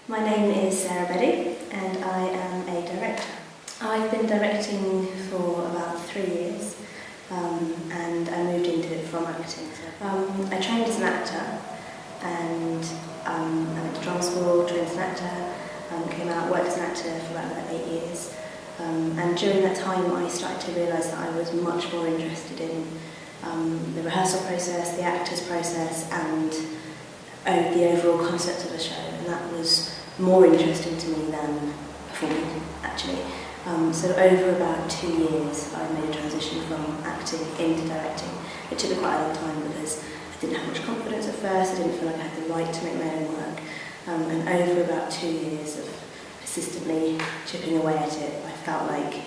My name is Sarah Bedi and I am a director. I've been directing for about 3 years and I moved into it from acting. I trained as an actor and I went to drama school, trained as an actor, came out, worked as an actor for about 8 years. And during that time I started to realise that I was much more interested in the rehearsal process, the actors process and the overall concept of a show, and that was more interesting to me than performing, actually. So over about 2 years I made a transition from acting into directing. It took me quite a long time because I didn't have much confidence at first, I didn't feel like I had the right to make my own work. And over about 2 years of persistently chipping away at it, I felt like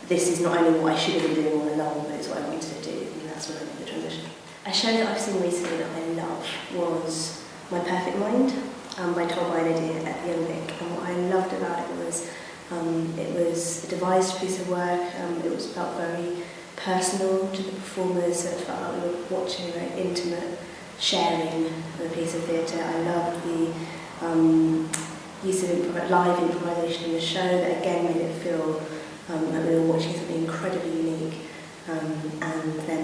this is not only what I should have been doing all along, but it's what I wanted to do, and that's when I made the transition. A show that I've seen recently that I love was My Perfect Mind by Georgia Fitch at the Olympic, and what I loved about it was a devised piece of work. It felt very personal to the performers, so it felt like we were watching a very intimate sharing of a piece of theatre. I loved the use of live improvisation in the show that again made it feel like we were watching something incredibly unique, and then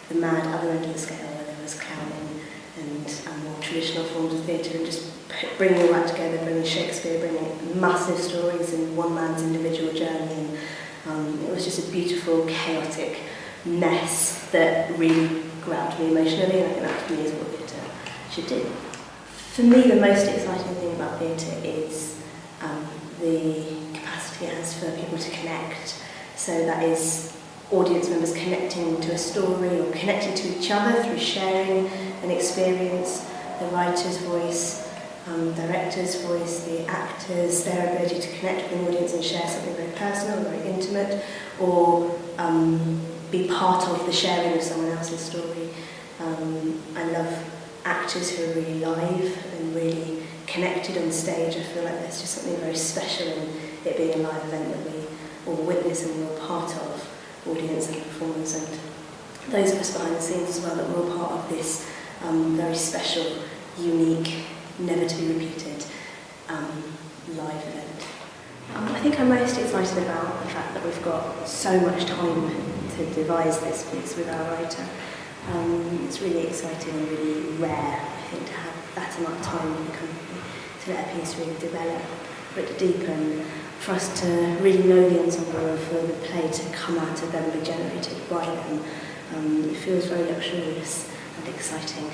the mad other end of the scale where there was clowning and more traditional forms of theatre, and just bringing all that together, bringing Shakespeare, bringing massive stories in one man's individual journey, and it was just a beautiful, chaotic mess that really grabbed me emotionally, and I think that to me is what theatre should do. For me, the most exciting thing about theatre is the capacity it has for people to connect. So that is audience members connecting to a story or connecting to each other through sharing an experience, the writer's voice, director's voice, the actors, their ability to connect with an audience and share something very personal, very intimate, or be part of the sharing of someone else's story. I love actors who are really live and really connected on stage. I feel like there's just something very special in it being a live event that we all witness and we're all part of, audience and performance, and those of us behind the scenes as well, that we're all part of this very special, unique, never to be repeated live event. I think I'm most excited about the fact that we've got so much time to devise this piece with our writer. It's really exciting and really rare, I think, to have that amount of time in the company to let a piece really develop, for it to deepen, for us to really know the ensemble and for the play to come out of them, be generated by them. It feels very luxurious and exciting.